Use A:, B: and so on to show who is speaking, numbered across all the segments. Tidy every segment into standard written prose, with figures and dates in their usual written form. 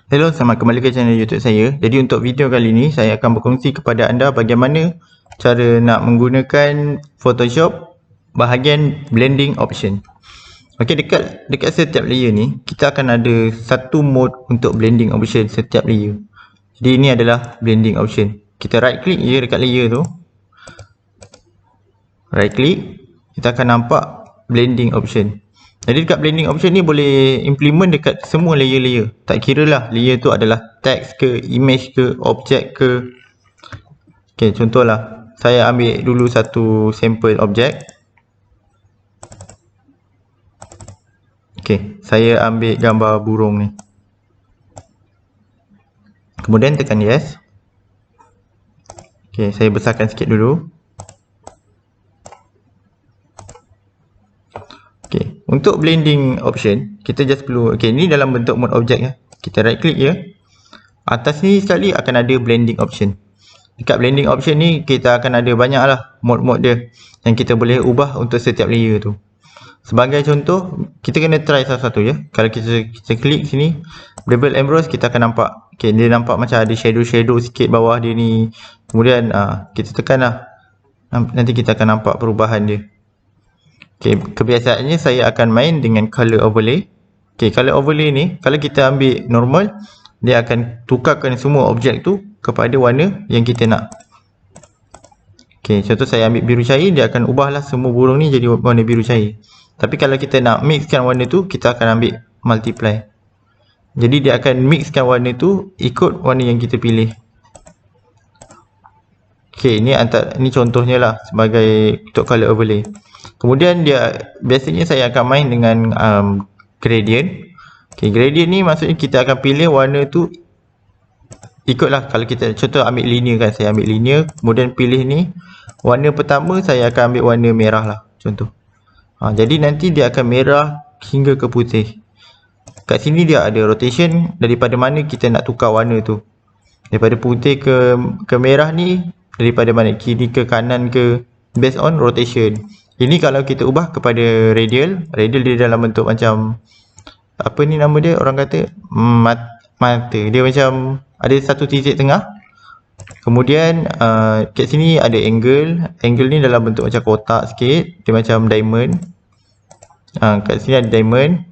A: Hello, selamat kembali ke channel YouTube saya. Jadi untuk video kali ini saya akan berkongsi kepada anda bagaimana cara nak menggunakan Photoshop bahagian blending option. Okey, dekat setiap layer ni kita akan ada satu mode untuk blending option setiap layer. Jadi ini adalah blending option. Kita right click je dekat layer tu. Right click, kita akan nampak blending option. Jadi dekat blending option ni boleh implement dekat semua layer-layer. Tak kira lah layer tu adalah text ke, image ke, objek ke. Okay, contohlah saya ambil dulu satu sampel objek. Okay, saya ambil gambar burung ni. Kemudian tekan yes. Okay, saya besarkan sikit dulu. Okay, untuk blending option, kita just perlu, okay, ni dalam bentuk mode objek ya. Kita right click je. Atas ni sekali akan ada blending option. Dekat blending option ni, kita akan ada banyak lah mode-mode dia yang kita boleh ubah untuk setiap layer tu. Sebagai contoh, kita kena try satu-satu je. Kalau kita klik sini, bevel emboss, kita akan nampak. Okay, dia nampak macam ada shadow-shadow sikit bawah dia ni. Kemudian, kita tekan lah. Nanti kita akan nampak perubahan dia. Okay, kebiasaannya saya akan main dengan color overlay. Okay, color overlay ni kalau kita ambil normal, dia akan tukarkan semua objek tu kepada warna yang kita nak. Okay, contoh saya ambil biru cair, dia akan ubahlah semua burung ni jadi warna biru cair. Tapi kalau kita nak mixkan warna tu, kita akan ambil multiply. Jadi dia akan mixkan warna tu ikut warna yang kita pilih. Okay, ni contohnya lah sebagai untuk color overlay. Kemudian dia biasanya saya akan main dengan gradient. Okay, gradient ni maksudnya kita akan pilih warna tu ikutlah, kalau kita contoh ambil linear kan, saya ambil linear, kemudian pilih ni warna pertama saya akan ambil warna merah lah contoh. Jadi nanti dia akan merah hingga ke putih. Kat sini dia ada rotation daripada mana kita nak tukar warna tu. Daripada putih ke merah ni, daripada mana, kiri ke kanan ke, based on rotation. Ini kalau kita ubah kepada radial dia dalam bentuk macam apa ni nama dia, orang kata mata. Dia macam ada satu titik tengah. Kemudian kat sini ada angle ni dalam bentuk macam kotak sikit, dia macam diamond. Kat sini ada diamond.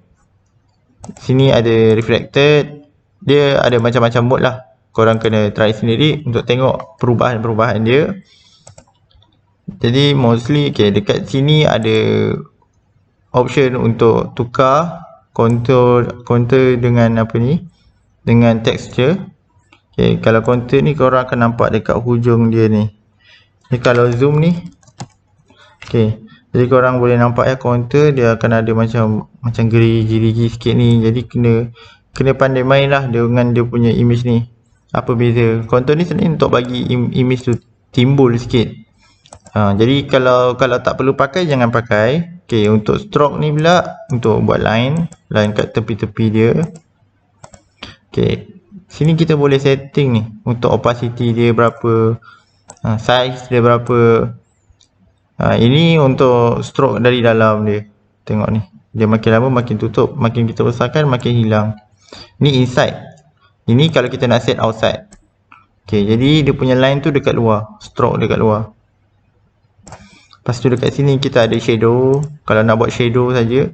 A: Sini ada reflected. Dia ada macam-macam mode lah. Korang kena try sendiri untuk tengok perubahan-perubahan dia. Jadi mostly dekat sini ada option untuk tukar contour dengan apa ni, dengan texture. Okay, kalau contour ni korang akan nampak dekat hujung dia ni. Ni kalau zoom ni, okay, jadi korang boleh nampak ya, contour dia akan ada macam gerigi-gerigi sikit ni. Jadi kena pandai main lah dengan dia punya image ni. Apa beza? Contour ni sebenarnya untuk bagi image tu timbul sikit. Jadi kalau tak perlu pakai, jangan pakai. Okay, untuk stroke ni pula untuk buat line kat tepi-tepi dia. Okay, sini kita boleh setting ni untuk opacity dia berapa, size dia berapa. Ini untuk stroke dari dalam dia. Tengok ni, dia makin lama makin tutup, makin kita besarkan makin hilang. Ni inside. Ini kalau kita nak set outside. Okay, jadi dia punya line tu dekat luar, stroke dekat luar. Lepas tu dekat sini kita ada shadow. Kalau nak buat shadow saja,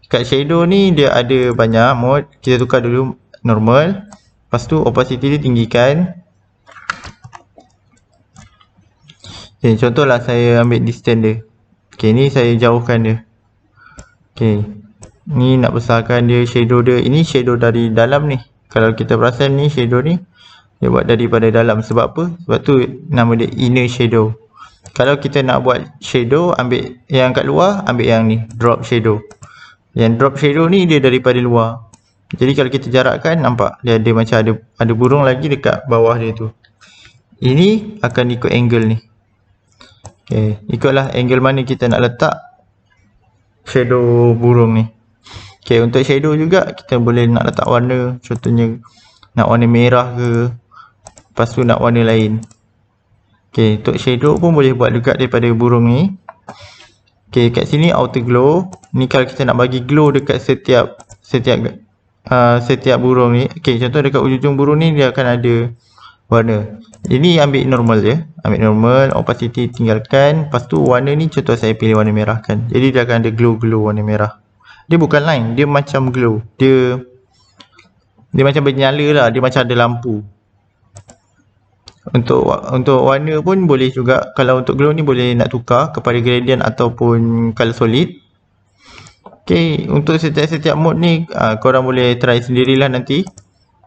A: kat shadow ni dia ada banyak mode. Kita tukar dulu normal. Lepas tu opacity dia tinggikan. Okay, contohlah saya ambil distance dia. Okay, ni saya jauhkan dia. Okay, ni nak besarkan dia, shadow dia. Ini shadow dari dalam ni. Kalau kita perasan ni shadow ni dia buat daripada dalam. Sebab apa? Sebab tu nama dia inner shadow. Kalau kita nak buat shadow, ambil yang kat luar, ambil yang ni, drop shadow. Yang drop shadow ni dia daripada luar. Jadi kalau kita jarakkan, nampak dia ada macam ada burung lagi dekat bawah dia tu. Ini akan ikut angle ni. Okay, ikutlah angle mana kita nak letak shadow burung ni. Okay, untuk shadow juga kita boleh nak letak warna. Contohnya nak warna merah ke, lepas tu nak warna lain. Okay, untuk shadow pun boleh buat juga daripada burung ni. Okay, kat sini outer glow. Ni kalau kita nak bagi glow dekat setiap setiap burung ni. Okey, contoh dekat ujung burung ni dia akan ada warna. Ini ambil normal je. Ambil normal, opacity tinggalkan. Lepas tu warna ni contoh saya pilih warna merah kan. Jadi dia akan ada glow warna merah. Dia bukan line, dia macam glow. Dia macam bernyala lah, dia macam ada lampu. Untuk warna pun boleh juga. Kalau untuk glow ni boleh nak tukar kepada gradient ataupun color solid. Okay, untuk setiap mode ni korang boleh try sendirilah nanti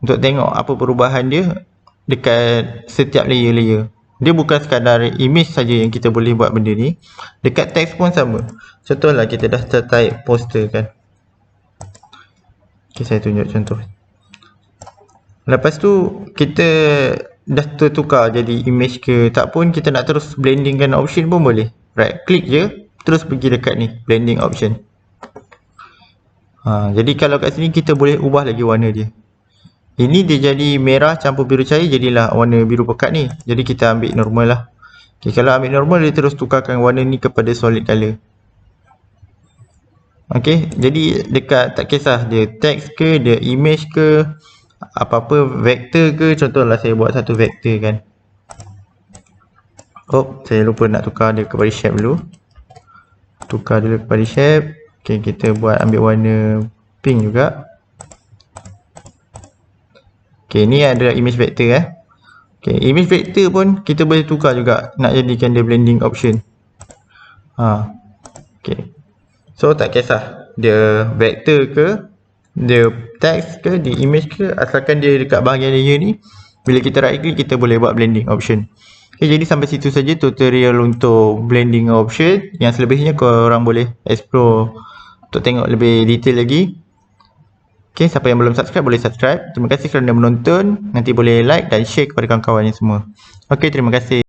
A: untuk tengok apa perubahan dia dekat setiap layer-layer. Dia bukan sekadar image saja yang kita boleh buat benda ni. Dekat teks pun sama. Contohlah kita dah type poster kan. Okay, saya tunjuk contoh. Lepas tu kita dah tertukar jadi image ke tak pun, kita nak terus blendingkan option pun boleh. Right click je, terus pergi dekat ni blending option. Jadi kalau kat sini kita boleh ubah lagi warna dia. Ini dia jadi merah campur biru cair, jadilah warna biru pekat ni. Jadi kita ambil normal lah. Okay, kalau ambil normal dia terus tukarkan warna ni kepada solid color. Okay, jadi dekat tak kisah dia teks ke, dia image ke, apa-apa vektor ke. Contohlah saya buat satu vektor kan. Saya lupa nak tukar dia kepada shape dulu. Tukar dulu kepada shape. Okay, kita buat ambil warna pink juga. Okay, ni ada image vector Okay, image vector pun kita boleh tukar juga nak jadikan dia blending option. Okay. So tak kisah dia vector ke, dia text ke, dia image ke, asalkan dia dekat bahagian layer ni, bila kita right click kita boleh buat blending option. Okay, jadi sampai situ saja tutorial untuk blending option. Yang selebihnya korang boleh explore untuk tengok lebih detail lagi. Okay, siapa yang belum subscribe boleh subscribe. Terima kasih kerana menonton. Nanti boleh like dan share kepada kawan-kawan yang semua. Okay, terima kasih.